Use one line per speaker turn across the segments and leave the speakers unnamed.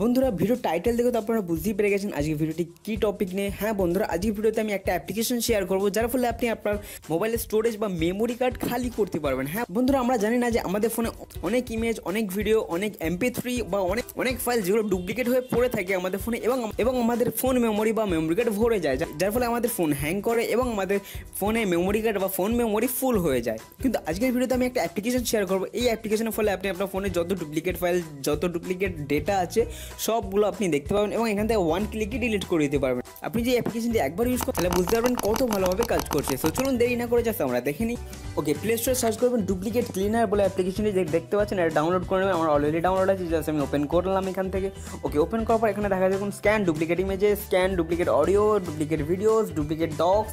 বন্ধুরা video title দেখে তো আপনারা বুঝতেই পেরে গেছেন আজকে ভিডিওটি কি টপিক নিয়ে। হ্যাঁ বন্ধুরা, আজকে ভিডিওতে আমি একটা অ্যাপ্লিকেশন শেয়ার করবো যার ফলে আপনি আপনার মোবাইলের স্টোরেজ বা মেমোরি কার্ড খালি করতে পারবেন। হ্যাঁ বন্ধুরা, আমরা জানি না যে আমাদের ফোনে অনেক ইমেজ, অনেক ভিডিও, অনেক MP3 বা অনেক ফাইল যেগুলো ডুপ্লিকেট হয়ে পড়ে থাকে আমাদের ফোনে এবং আমাদের ফোন মেমোরি বা মেমোরি কার্ড ভরে যায়, যার ফলে আমাদের ফোন হ্যাং করে এবং আমাদের ফোনে মেমোরি কার্ড বা ফোন মেমোরি ফুল হয়ে যায়। কিন্তু আজকের ভিডিওতে আমি একটা অ্যাপ্লিকেশন শেয়ার করবো। এই অ্যাপ্লিকেশনের ফলে আপনি আপনার ফোনে যত ডুপ্লিকেট ফাইল, যত ডুপ্লিকেট ডেটা আছে সবগুলো আপনি দেখতে পাবেন এবং এখান থেকে ওয়ান ক্লিকে ডিলিট করে দিতে পারবেন। আপনি যে অ্যাপ্লিকেশনটি একবার ইউজ করেন তাহলে বুঝতে পারবেন কত ভালোভাবে কাজ করছে। সো চলুন দেরি না করে জাস্ট আমরা দেখে নিই। ওকে, প্লে স্টোরে সার্চ করবেন ডুপ্লিকেট ক্লিনার বলে অ্যাপ্লিকেশনটি দেখতে পাচ্ছেন, এটা ডাউনলোড করে নেবেন। আমার অলরেডি ডাউনলোড আছে, জাস্ট আমি ওপেন করলাম এখান থেকে। ওকে, ওপেন করার পর এখানে দেখা দেখুন scan duplicate images, scan duplicate audio, duplicate videos, duplicate docs.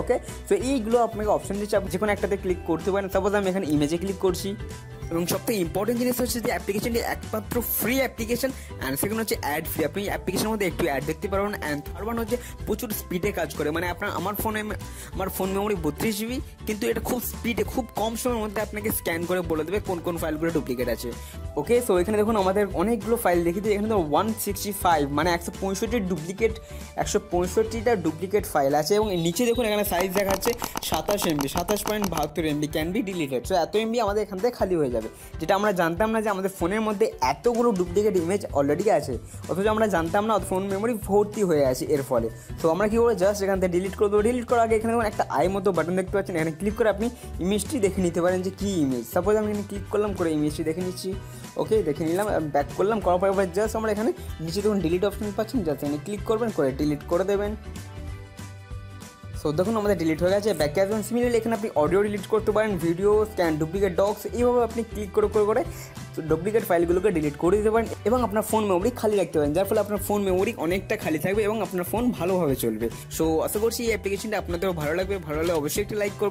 Okay, so এইগুলো আপনাকে অপশন দিচ্ছে, আপনি যে কোনো একটাতে ক্লিক করতে পারেন। সাপোজ আমি এখানে ইমেজে ক্লিক করছি এবং সবথেকে ইম্পর্টেন্ট জিনিস হচ্ছে যে অ্যাপ্লিকেশনটি একমাত্র ফ্রি অ্যাপ্লিকেশন অ্যান্ড সেকেন্ড হচ্ছে অ্যাড ফ্রি। আপনি অ্যাপ্লিকেশনের মধ্যে একটু অ্যাড দেখতে পারবেন অ্যান্ড থার্ড ওয়ান হচ্ছে প্রচুর স্পিডে কাজ করে। মানে আমার ফোন মেমোরি 32 GB, কিন্তু এটা খুব স্পিডে, খুব কম সময়ের মধ্যে আপনাকে স্ক্যান করে বলে দেবে কোন কোন ফাইলগুলো ডুপ্লিকেট আছে। ওকে, সো এখানে দেখুন আমাদের অনেকগুলো ফাইল দেখি দিই। এখানে তো 165 মানে 165টা ডুপ্লিকেট ফাইল আছে এবং নিচে দেখুন এখানে সাইজ দেখাচ্ছে 27 MB, 27.72 MB can be deleted. So এত MB আমাদের এখান থেকে খালি হয়ে যাবে, যেটা আমরা জানতাম না যে আমাদের ফোনের মধ্যে এতগুলো ডুপ্লিকেট ইমেজ অলরেডি আছে, অথচ আমরা জানতাম না ফোন মেমোরি ভর্তি হয়ে আছে এর ফলে। তো আমরা কী করবো, জাস্ট এখান থেকে ডিলিট করে দেবো। ডিলিট করার আগে এখানে একটা আই মতো বাটন দেখতে পাচ্ছেন, এখানে ক্লিক করে আপনি ইমেজটি দেখে নিতে পারেন যে কী ইমেজ। সাপোজ আমি এখানে ক্লিক করলাম, করে ইমেজটি দেখে নিচ্ছি। ওকে, দেখে নিলাম, ব্যাক করলাম, করার পরে জাস্ট আমরা এখানে নিচে দেখুন ডিলিট অপশন পাচ্ছেন, জাস্ট এখানে ক্লিক করবেন, করে ডিলিট করে দেবেন। সো দেখুন আমাদের ডিলিট হয়ে গেছে। ব্যাক আসবেন। সিমিলারলি এখানে আপনি অডিও ডিলিট করতে পারেন, ভিডিও, স্ক্যান, ডুপ্লিকেট ডক্স, এইভাবে আপনি ক্লিক করে ডুপ্লিকেট ফাইলগুলোকে ডিলিট করে দিতে পারেন এবং আপনার ফোন মেমোরি খালি রাখতে পারেন, যার ফলে আপনার ফোন মেমোরি অনেকটা খালি থাকবে এবং আপনার ফোন ভালোভাবে চলবে। সো আশা করছি এই অ্যাপ্লিকেশনটা আপনাদেরও ভালো লাগবে। ভালো লাগলে অবশ্যই একটি লাইক করবেন।